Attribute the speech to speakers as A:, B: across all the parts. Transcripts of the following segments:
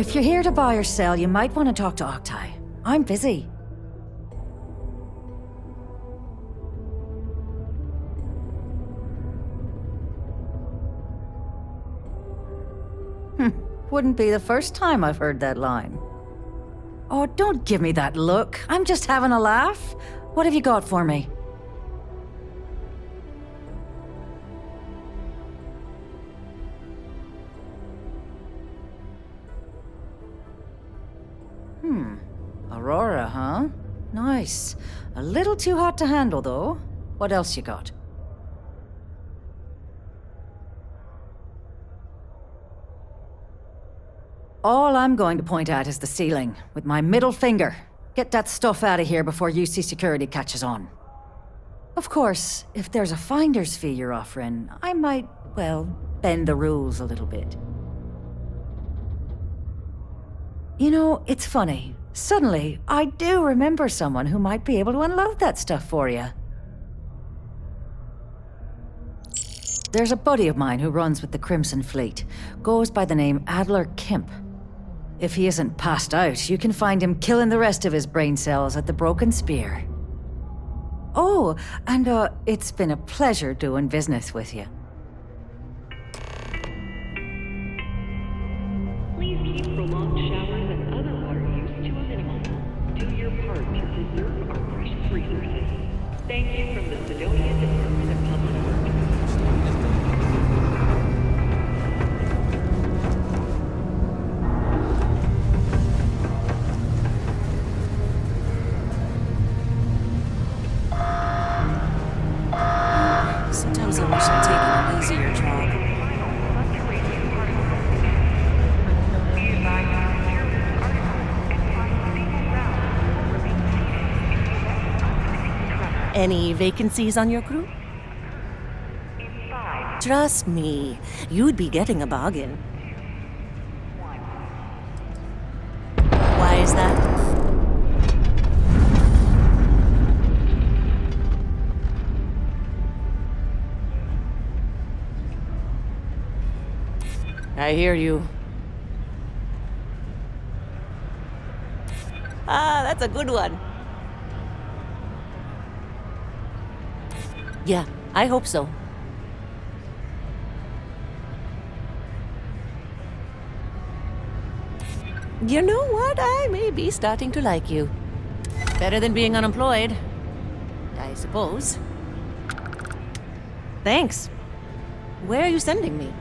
A: If you're here to buy or sell, you might want to talk to Octai. I'm busy. Wouldn't be the first time I've heard that line. Oh, don't give me that look. I'm just having a laugh. What have you got for me? Aurora, huh? Nice. A little too hot to handle, though. What else you got? All I'm going to point at is the ceiling, with my middle finger. Get that stuff out of here before UC security catches on. Of course, if there's a finder's fee you're offering, I might, well, bend the rules a little bit. You know, it's funny. Suddenly, I do remember someone who might be able to unload that stuff for you. There's a buddy of mine who runs with the Crimson Fleet. Goes by the name Adler Kemp. If he isn't passed out, you can find him killing the rest of his brain cells at the Broken Spear. Oh, and it's been a pleasure doing business with you.
B: Please keep prolonged showers and other water use to a minimum. Do your part to preserve our precious resources. Thank you from the Sidonia Department of Public Works.
C: Sometimes I wish I'd taken an easier job. Any vacancies on your crew? Trust me, you'd be getting a bargain. Why is that? I hear you. Ah, that's a good one. Yeah, I hope so. You know what? I may be starting to like you. Better than being unemployed, I suppose. Thanks. Where are you sending me?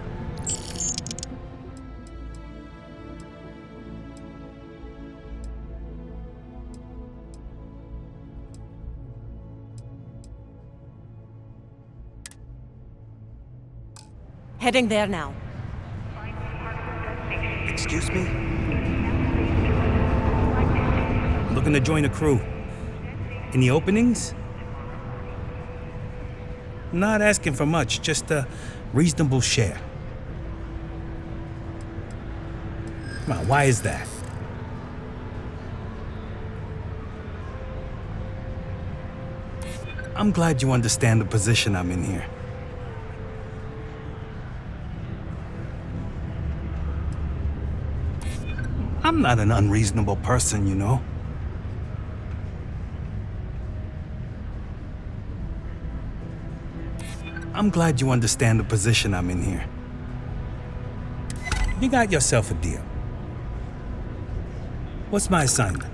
C: Heading there now.
D: Excuse me? I'm looking to join a crew. Any openings? Not asking for much, just a reasonable share. Come on, why is that? I'm glad you understand the position I'm in here. I'm not an unreasonable person, you know. I'm glad you understand the position I'm in here. You got yourself a deal. What's my assignment?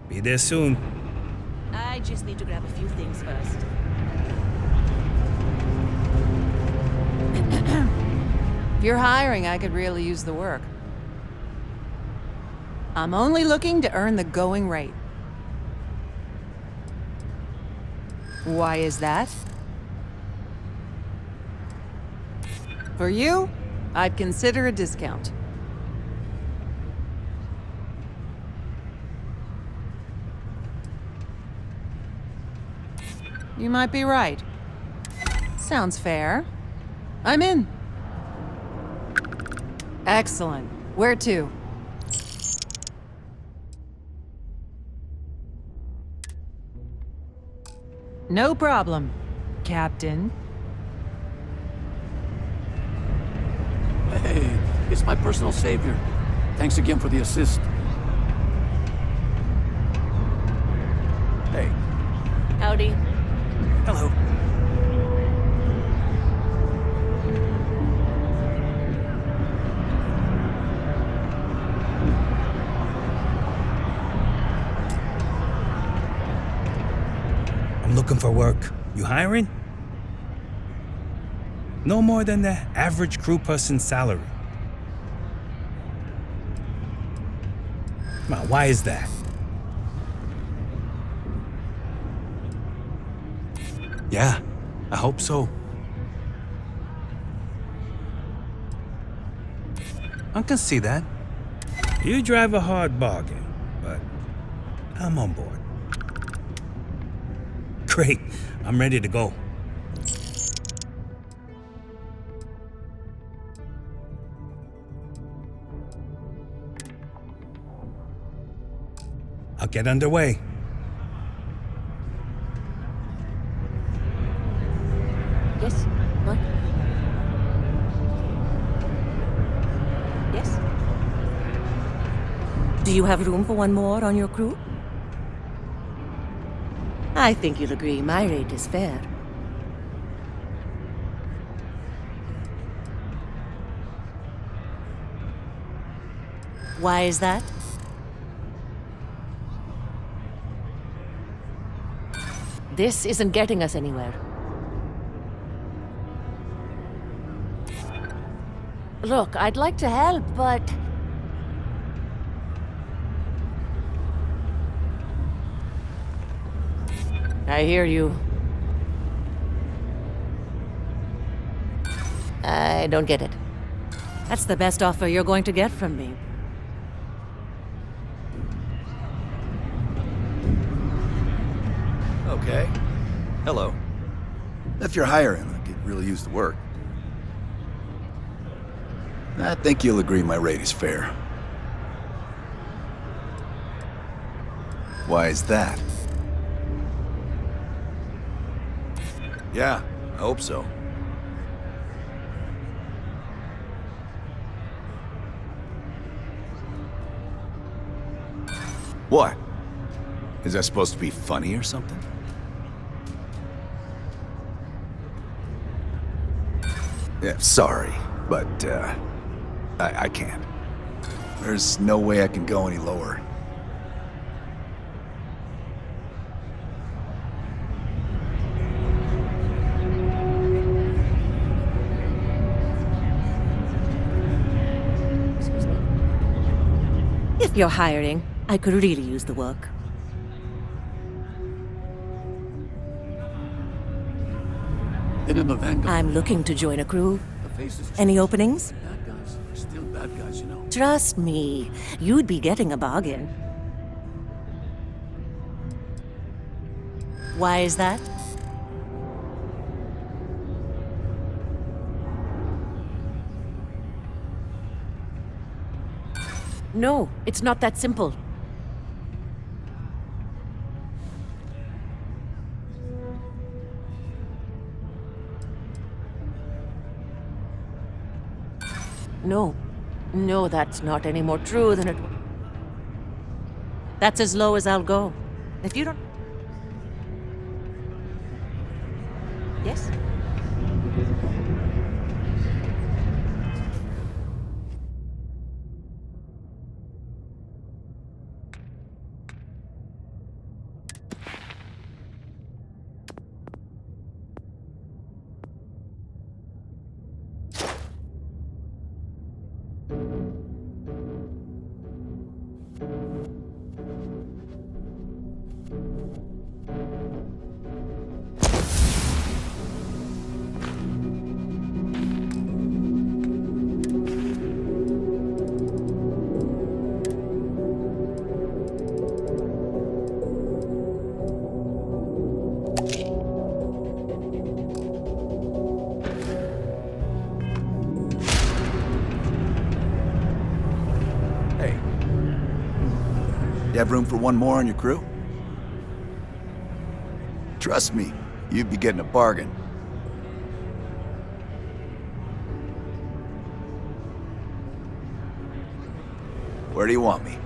D: Be there soon.
C: I just need to grab a few things first.
E: If you're hiring, I could really use the work. I'm only looking to earn the going rate. Why is that? For you, I'd consider a discount. You might be right. Sounds fair. I'm in. Excellent. Where to? No problem, Captain.
F: Hey, it's my personal savior. Thanks again for the assist. Hey,
C: Howdy.
D: Hello. I'm looking for work. You hiring? No more than the average crew person's salary. Come on, why is that? Yeah, I hope so. I can see that. You drive a hard bargain, but I'm on board. Great, I'm ready to go. I'll get underway.
C: Yes? What? Yes? Do you have room for one more on your crew? I think you'll agree my rate is fair. Why is that? This isn't getting us anywhere. Look, I'd like to help, but... I hear you. I don't get it. That's the best offer you're going to get from me.
G: Okay. Hello. If you're hiring, I could really use the work. I think you'll agree my rate is fair. Why is that? Yeah, I hope so. What? Is that supposed to be funny or something? Yeah, sorry, but, I can't. There's no way I can go any lower.
C: Excuse me. If you're hiring, I could really use the work.
F: in an event,
C: I'm looking to join a crew.
F: the faces.
C: Any openings?
F: Bad guys are still bad guys, you know.
C: Trust me, you'd be getting a bargain. Why is that? No, it's not that simple. No, that's not any more true than it... That's as low as I'll go. If you don't... Yes?
G: Hey. You have room for one more on your crew? Trust me, You'd be getting a bargain. Where do you want me?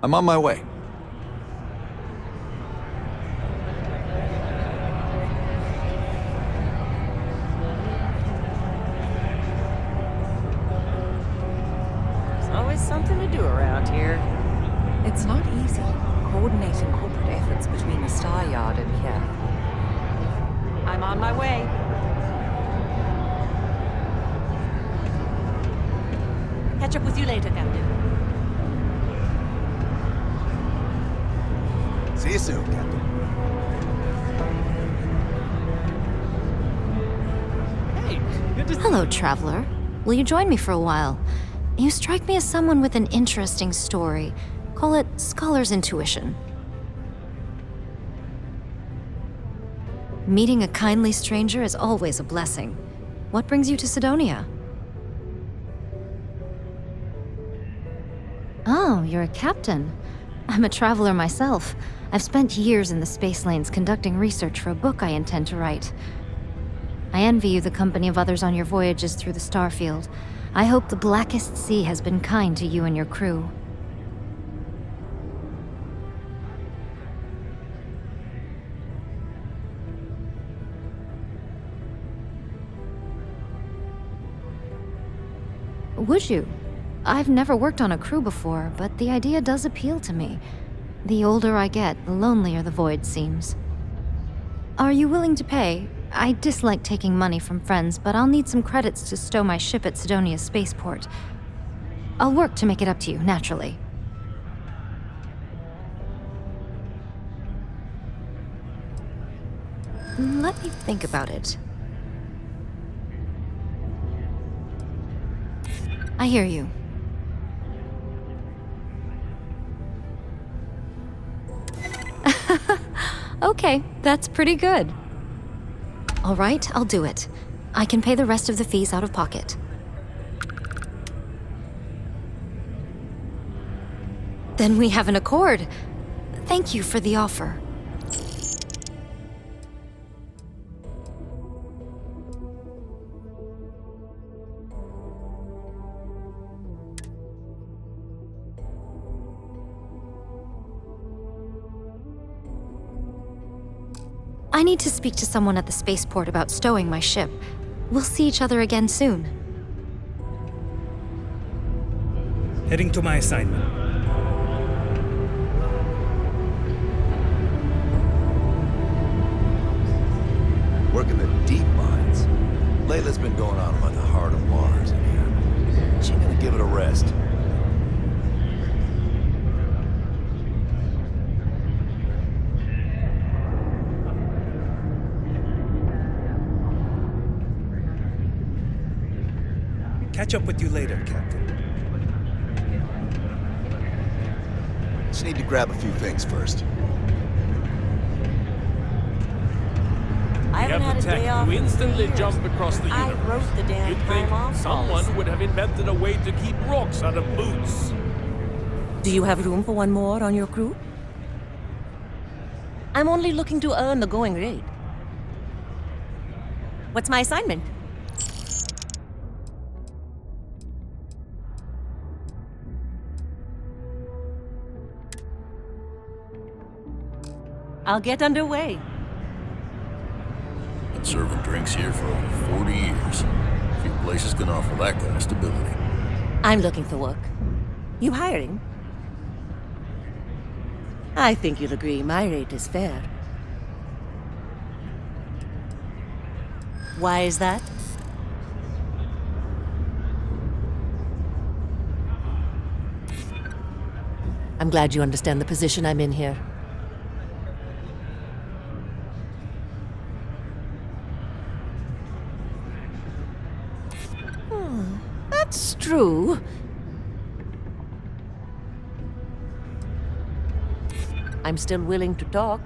G: I'm on my way.
C: There's always something to do around here.
E: It's not easy coordinating corporate efforts between the Star Yard and here.
C: I'm on my way. Catch up with you later, Captain.
G: See you soon, Captain.
H: Hello, traveler. Will you join me for a while? You strike me as someone with an interesting story. Call it scholar's intuition. Meeting a kindly stranger is always a blessing. What brings you to Sidonia? Oh, you're a captain. I'm a traveler myself. I've spent years in the space lanes conducting research for a book I intend to write. I envy you the company of others on your voyages through the Starfield. I hope the Blackest Sea has been kind to you and your crew. Would you? I've never worked on a crew before, but the idea does appeal to me. The older I get, the lonelier the void seems. Are you willing to pay? I dislike taking money from friends, but I'll need some credits to stow my ship at Sidonia's spaceport. I'll work to make it up to you, naturally. Let me think about it. I hear you. Okay, that's pretty good. All right, I'll do it. I can pay the rest of the fees out of pocket. Then we have an accord. Thank you for the offer. I need to speak to someone at the spaceport about stowing my ship. We'll see each other again soon.
D: Heading to my assignment.
G: Working the deep mines. Layla's been going on about the heart of Mars in here. She gonna give it a rest.
D: Catch up with you later, Captain.
G: Just need to grab a few things first.
C: I haven't had a day off.
I: You
C: in
I: instantly
C: 3 years.
I: jump across the
C: I
I: universe.
C: wrote the damn
I: You'd
C: time
I: think
C: off
I: someone
C: policy.
I: would have invented a way to keep rocks out of boots.
C: Do you have room for one more on your crew? I'm only looking to earn the going rate. What's my assignment? I'll get underway.
J: Been serving drinks here for over 40 years. Few places can offer that kind of stability.
C: I'm looking for work. You hiring? I think you'll agree my rate is fair. Why is that? I'm glad you understand the position I'm in here. That's true. I'm still willing to talk.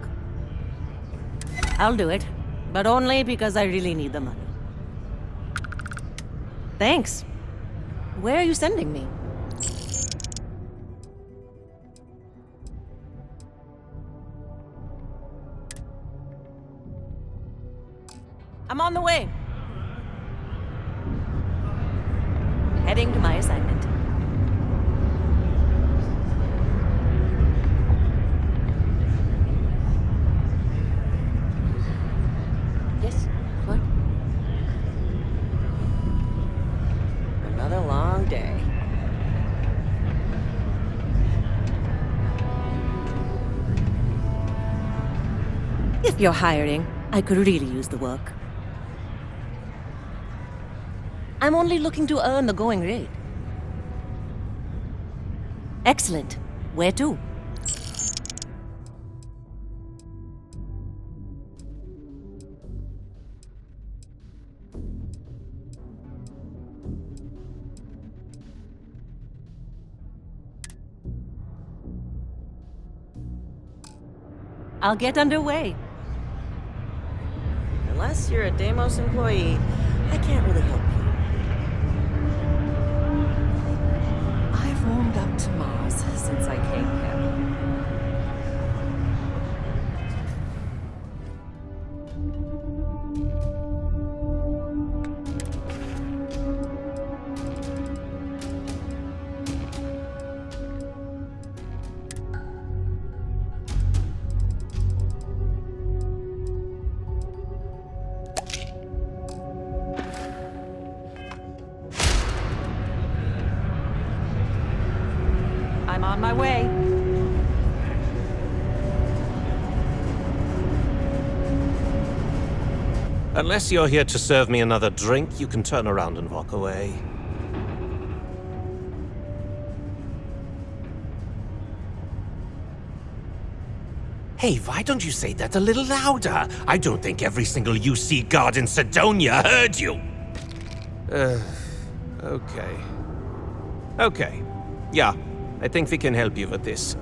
C: I'll do it, but only because I really need the money. Thanks. Where are you sending me? I'm on the way. Heading to my assignment. Yes, what? Another long day. If you're hiring, I could really use the work. I'm only looking to earn the going rate. Excellent. Where to? I'll get underway. Unless you're a Deimos employee, I can't really help you.
E: I've warmed up to Mars since I came here. I'm on my way.
K: Unless you're here to serve me another drink, you can turn around and walk away. Hey, why don't you say that a little louder? I don't think every single UC guard in Sidonia heard you! Okay. Okay. Yeah, I think we can help you with this.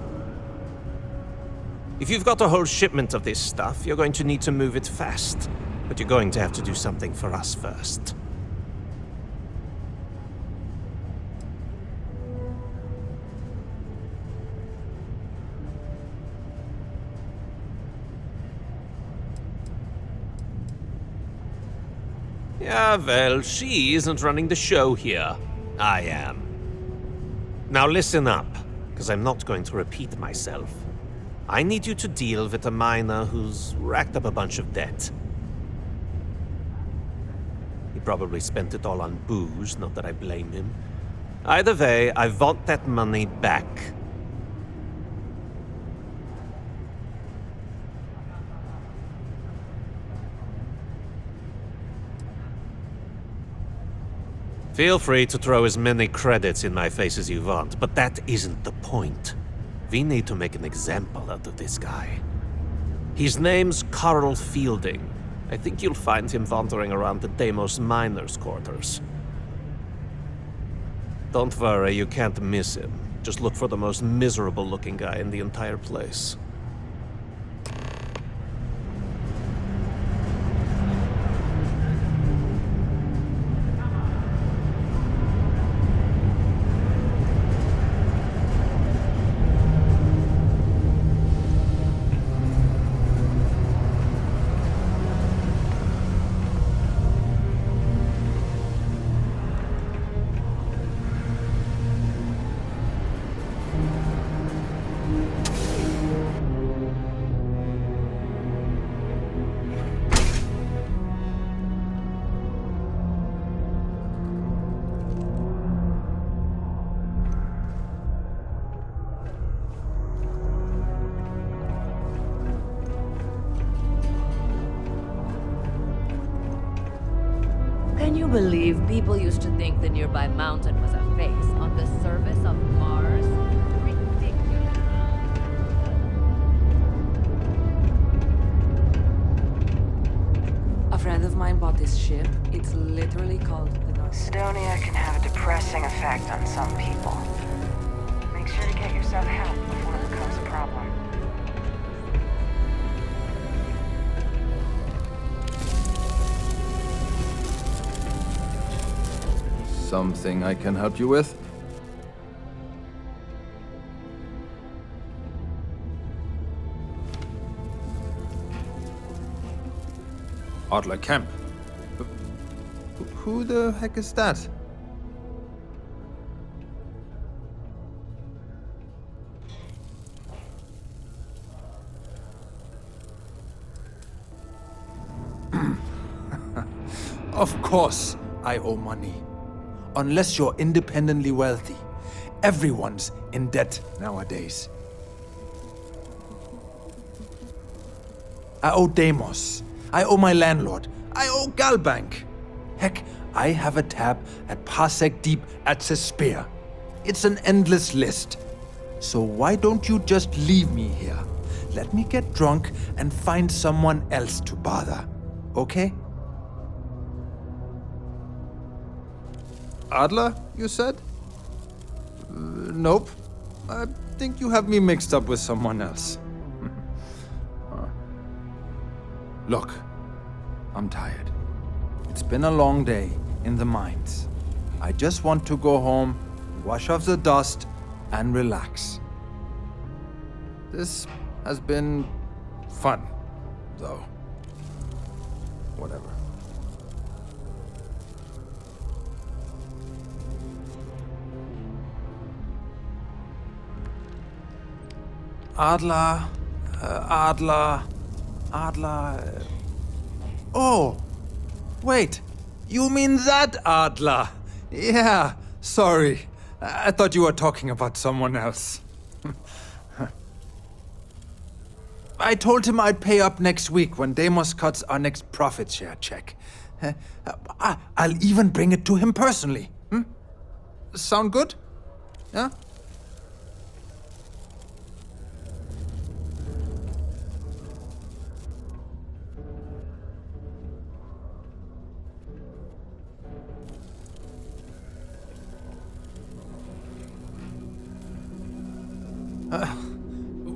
K: If you've got a whole shipment of this stuff, you're going to need to move it fast. But you're going to have to do something for us first. Yeah, well, she isn't running the show here. I am. Now listen up, because I'm not going to repeat myself. I need you to deal with a miner who's racked up a bunch of debt. He probably spent it all on booze, not that I blame him. Either way, I want that money back. Feel free to throw as many credits in my face as you want, but that isn't the point. We need to make an example out of this guy. His name's Carl Fielding. I think you'll find him wandering around the Deimos miners' quarters. Don't worry, you can't miss him. Just look for the most miserable-looking guy in the entire place.
L: Can you believe people used to think the nearby mountain was a face on the surface of Mars? Ridiculous.
E: A friend of mine bought this ship. It's literally called the North.
M: Sidonia can have a depressing effect on some people. Make sure to get yourself help before it becomes a problem.
N: Something I can help you with? Adler Camp. Who the heck is that? Of course, I owe money. Unless you're independently wealthy. Everyone's in debt nowadays. I owe Deimos. I owe my landlord. I owe Galbank. Heck, I have a tab at Parsec Deep at Cespear. It's an endless list. So why don't you just leave me here? Let me get drunk and find someone else to bother. Okay? Adler, you said? Nope. I think you have me mixed up with someone else. Look, I'm tired. It's been a long day in the mines. I just want to go home, wash off the dust, and relax. This has been fun, though. Whatever. Adler. Oh! Wait! You mean that Adler? Yeah, sorry. I thought you were talking about someone else. I told him I'd pay up next week when Deimos cuts our next profit share check. I'll even bring it to him personally. Sound good? Yeah?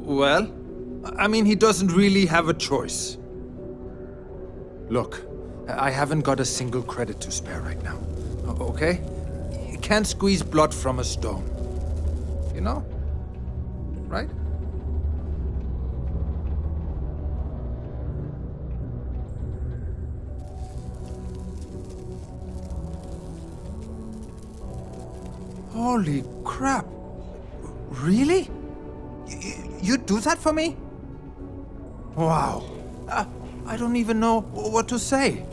N: Well, I mean, he doesn't really have a choice. Look, I haven't got a single credit to spare right now, okay? You can't squeeze blood from a stone. You know? Right? Holy crap. Really? You'd do that for me? Wow. I don't even know what to say.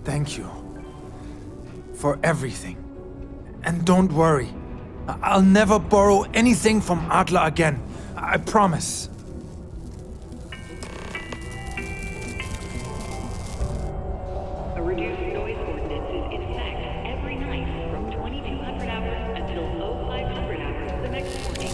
N: Thank you. For everything. And don't worry. I'll never borrow anything from Adler again. I promise.
B: A reduced noise ordinance is in effect every night from 2200 hours until 0500 hours the next morning.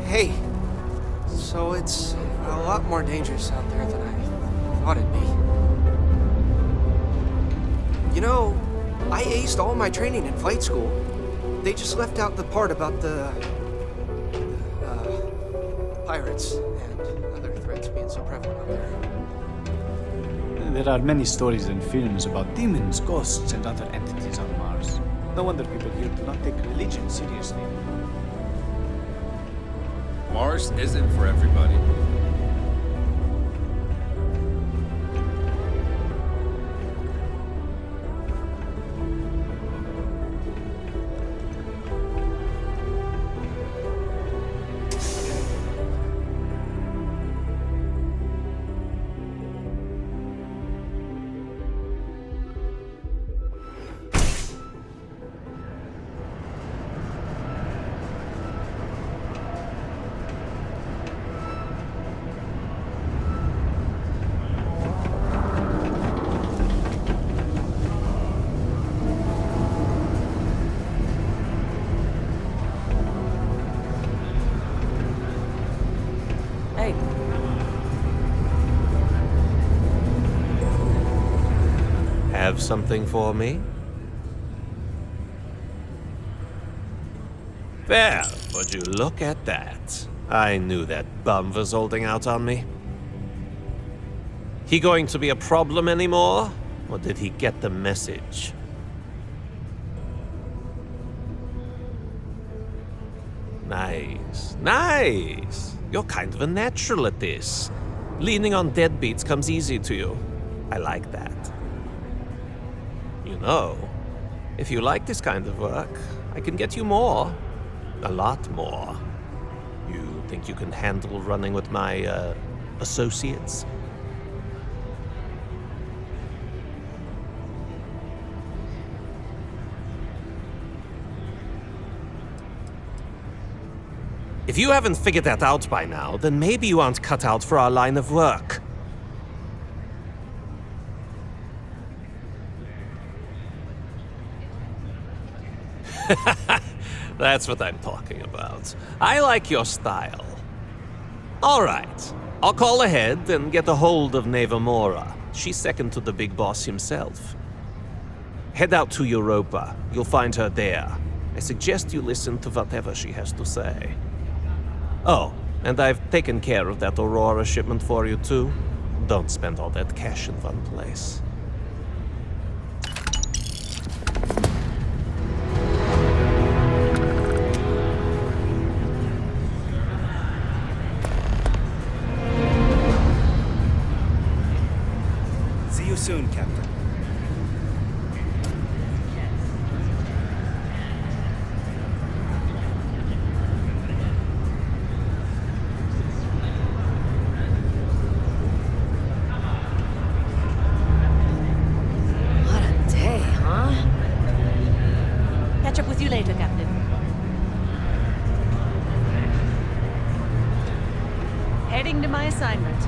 O: Hey, so it's a lot more dangerous out there than I thought it'd be. You know, I aced all my training in flight school. They just left out the part about the pirates and other threats being so prevalent out there.
P: There are many stories and films about demons, ghosts, and other entities on Mars. No wonder people here do not take religion seriously.
Q: Mars isn't for everybody.
K: have something for me? Well, would you look at that? I knew that bum was holding out on me. He going to be a problem anymore? Or did he get the message? Nice. Nice! You're kind of a natural at this. Leaning on deadbeats comes easy to you. I like that. You know, if you like this kind of work, I can get you more. A lot more. You think you can handle running with my, associates? If you haven't figured that out by now, then maybe you aren't cut out for our line of work. That's what I'm talking about. I like your style. All right. I'll call ahead and get a hold of Nevamora. She's second to the big boss himself. Head out to Europa. You'll find her there. I suggest you listen to whatever she has to say. Oh, and I've taken care of that Aurora shipment for you too. Don't spend all that cash in one place.
P: See you soon, Captain.
C: Catch up with you later, Captain. Heading to my assignment.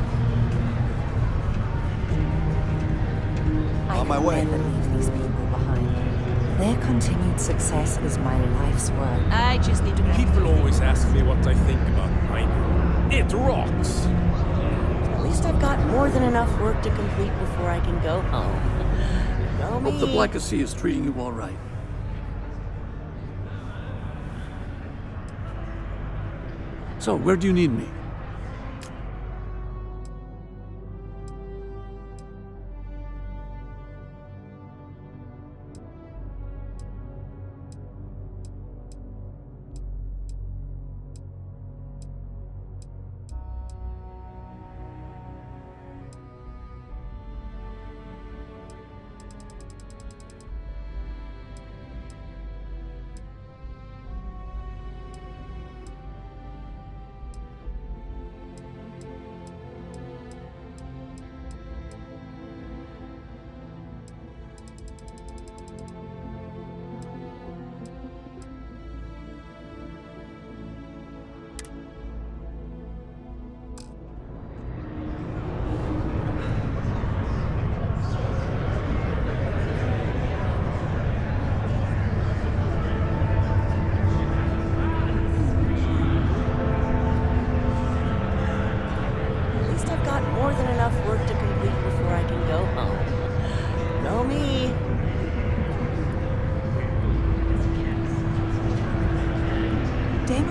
G: On my way.
E: Never leave these people behind. Their continued success is my life's work.
C: I just need to go.
I: People always ask me what I think about mining. It rocks.
L: At least I've got more than enough work to complete before I can go home. Go me.
F: Hope the Black Sea is treating you all right. So, where do you need me?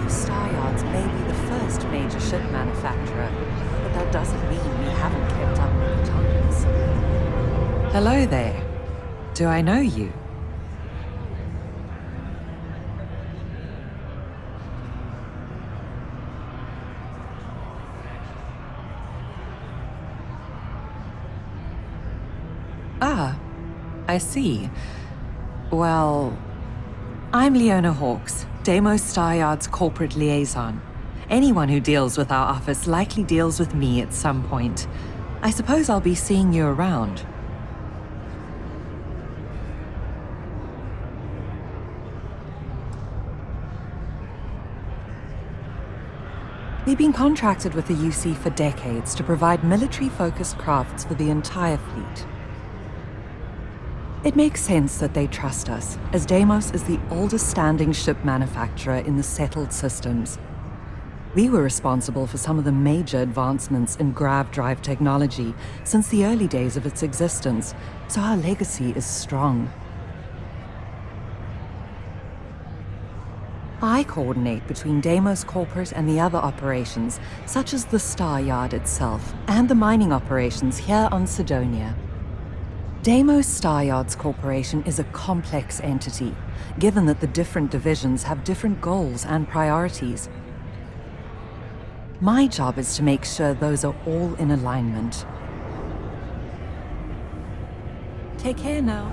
E: STARFIELD may be the first major ship manufacturer, but that doesn't mean we haven't kept up with the times.
R: Hello there. Do I know you? Ah, I see. Well, I'm Leona Hawkes, Deimos STARFIELD's corporate liaison. Anyone who deals with our office likely deals with me at some point. I suppose I'll be seeing you around. We've been contracted with the UC for decades to provide military-focused crafts for the entire fleet. It makes sense that they trust us, as Deimos is the oldest standing ship manufacturer in the settled systems. We were responsible for some of the major advancements in grav drive technology since the early days of its existence, so our legacy is strong. I coordinate between Deimos Corporate and the other operations, such as the Star Yard itself, and the mining operations here on Sidonia. Deimos Star Yards Corporation is a complex entity, given that the different divisions have different goals and priorities. My job is to make sure those are all in alignment. Take care now.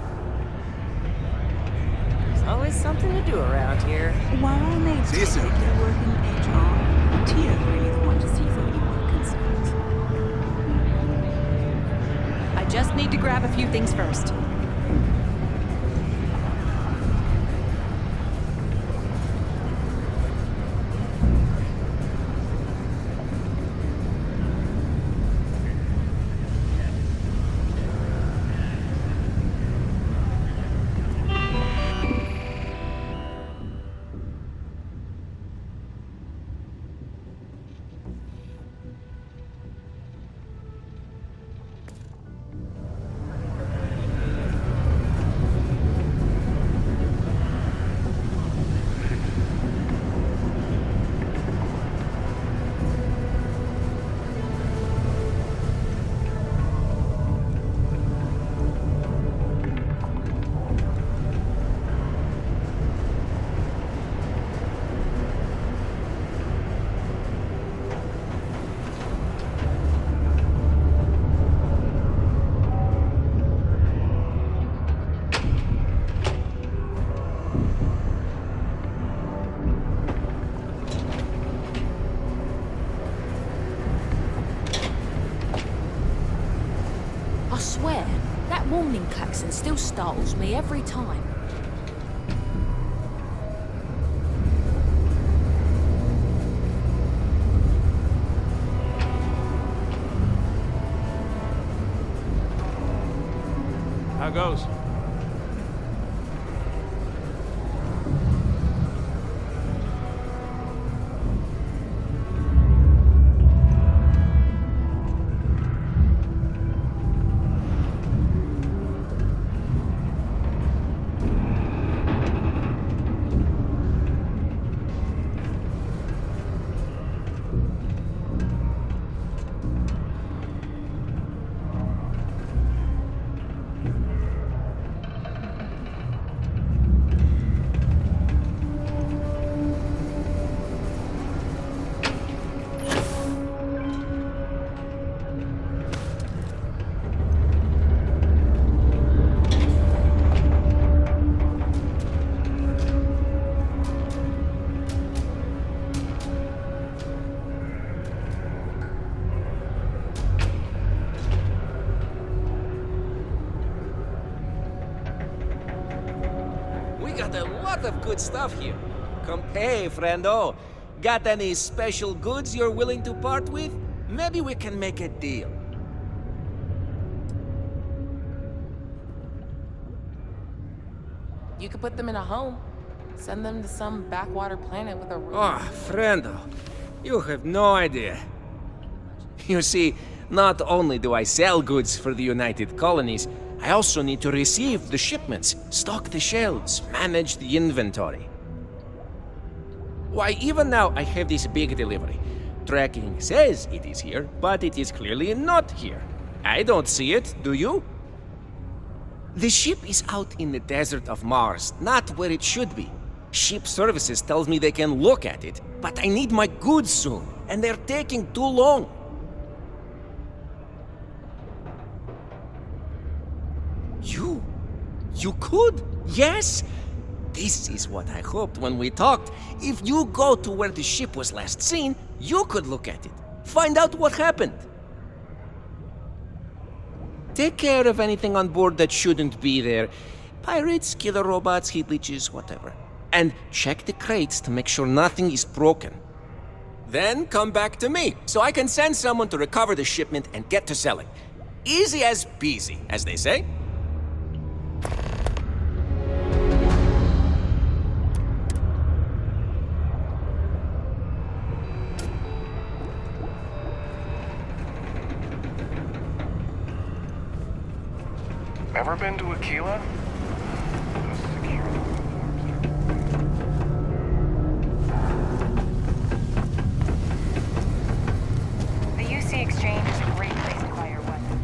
C: There's always something to do around here.
E: While I may
G: See you soon.
E: you work in HR, Tia's really the one to see for any work concerns.
C: I just need to grab a few things first.
S: I swear, that warning klaxon still startles me every time.
I: How goes?
T: Got a lot of good stuff here. Come pay, friendo. Got any special goods you're willing to part with? Maybe we can make a deal.
U: You could put them in a home. Send them to some backwater planet with a room.
T: Oh, friendo. You have no idea. You see, not only do I sell goods for the United Colonies, I also need to receive the shipments, stock the shelves, manage the inventory. Why, even now I have this big delivery. Tracking says it is here, but it is clearly not here. I don't see it, do you? The ship is out in the desert of Mars, not where it should be. Ship services tells me they can look at it, but I need my goods soon, and they're taking too long. You could? Yes? This is what I hoped when we talked. If you go to where the ship was last seen, you could look at it. Find out what happened. Take care of anything on board that shouldn't be there. Pirates, killer robots, heat leeches, whatever. And check the crates to make sure nothing is broken. Then come back to me, so I can send someone to recover the shipment and get to selling. Easy as peasy, as they say.
A: Ever been to Aquila?
M: The UC Exchange is a great place to buy your weapon.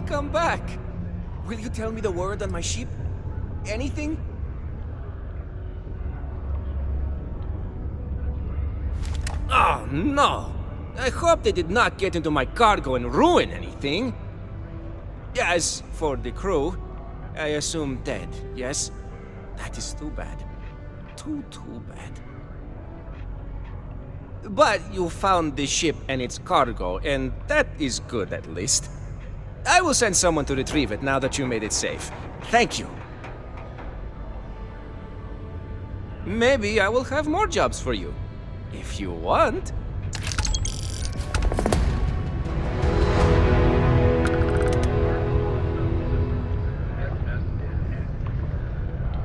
T: Welcome back. Will you tell me the word on my ship? Anything? Oh, no. I hope they did not get into my cargo and ruin anything. As for the crew, I assume dead, yes? That is too bad. Too bad. But you found the ship and its cargo, and that is good at least. I will send someone to retrieve it now that you made it safe. Thank you. Maybe I will have more jobs for you. If you want.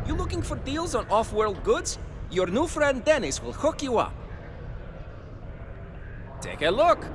T: You looking for deals on off-world goods? Your new friend Dennis will hook you up. Take a look.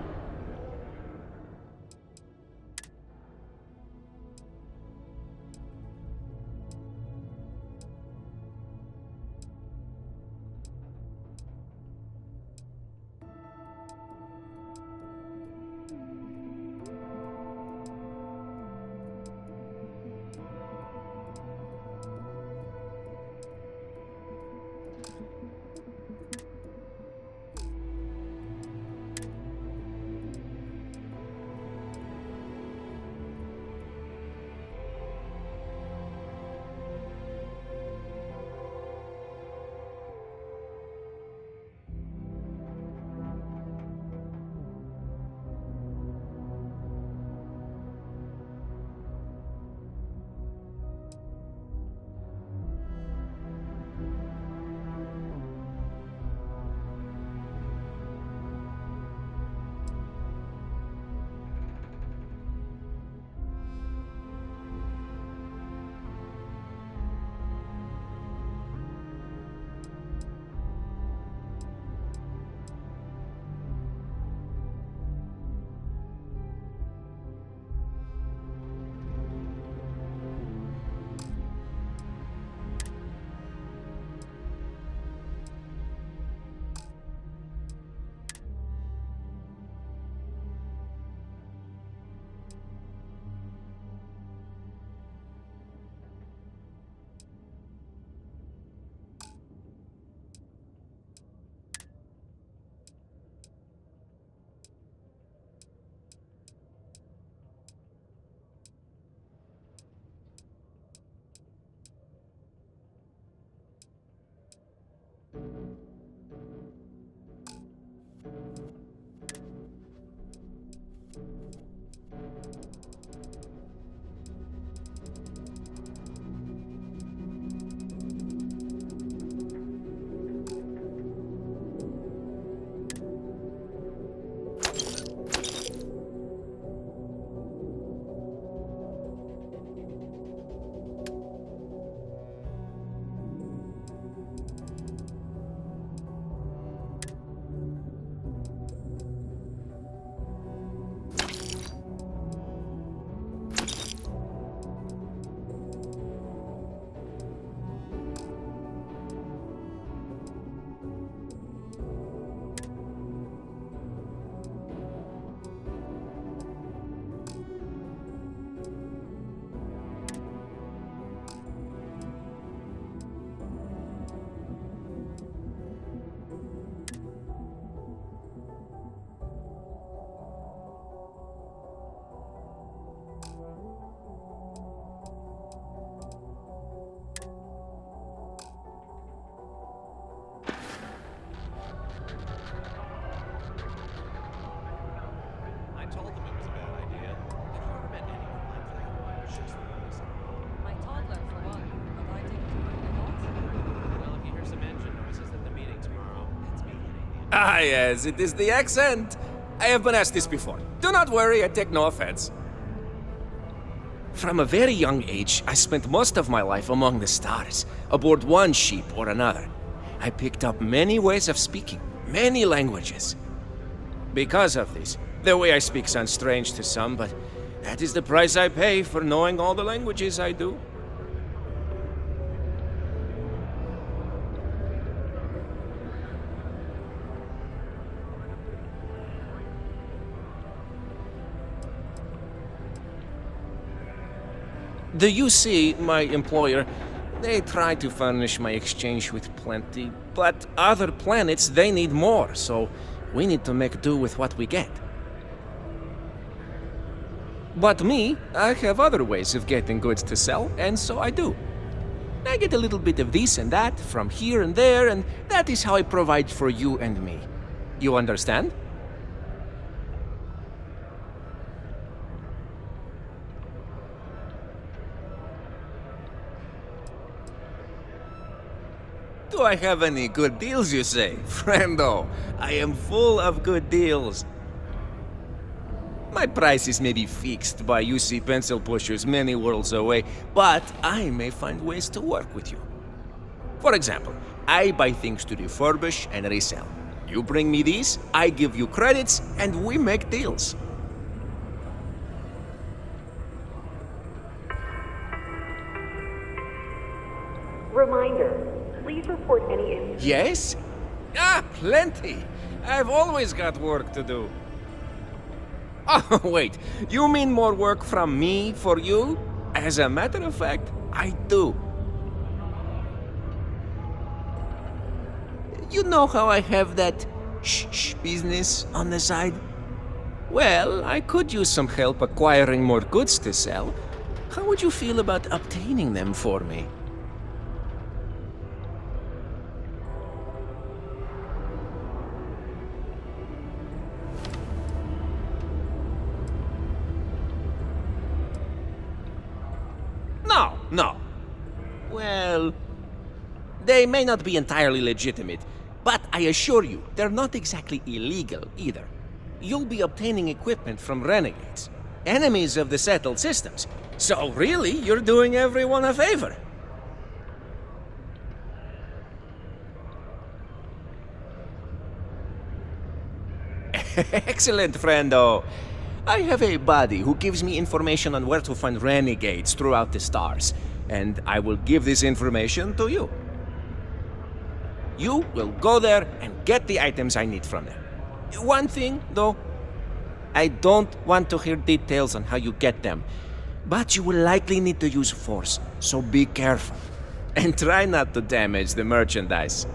T: Ah, yes, it is the accent. I have been asked this before. Do not worry, I take no offense. From a very young age, I spent most of my life among the stars, aboard one ship or another. I picked up many ways of speaking, many languages. Because of this, the way I speak sounds strange to some, but that is the price I pay for knowing all the languages I do. The UC, my employer, they try to furnish my exchange with plenty, but other planets, they need more, so we need to make do with what we get. But me, I have other ways of getting goods to sell, and so I do. I get a little bit of this and that from here and there, and that is how I provide for you and me. You understand? Do I have any good deals, you say? Friendo, I am full of good deals. My prices may be fixed by UC pencil pushers many worlds away, but I may find ways to work with you. For example, I buy things to refurbish and resell. You bring me these, I give you credits, and we make deals.
B: Reminder, please report any incidents.
T: Yes? Plenty. I've always got work to do. Oh, wait. You mean more work from me for you? As a matter of fact, I do. You know how I have that shh business on the side? Well, I could use some help acquiring more goods to sell. How would you feel about obtaining them for me? No. Well, they may not be entirely legitimate, but I assure you, they're not exactly illegal either. You'll be obtaining equipment from renegades, enemies of the settled systems. So really, you're doing everyone a favor. Excellent, friendo. I have a buddy who gives me information on where to find renegades throughout the stars, and I will give this information to you. You will go there and get the items I need from them. One thing, though, I don't want to hear details on how you get them, but you will likely need to use force, so be careful. And try not to damage the merchandise.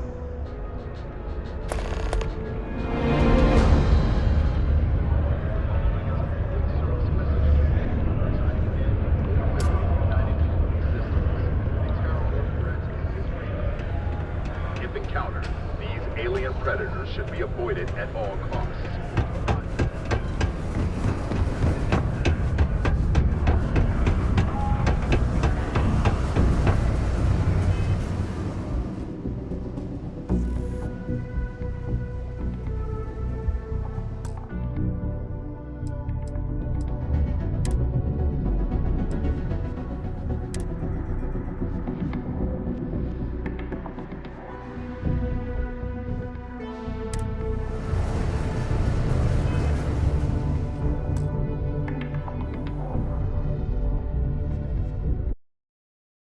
A: If encountered, these alien predators should be avoided at all costs.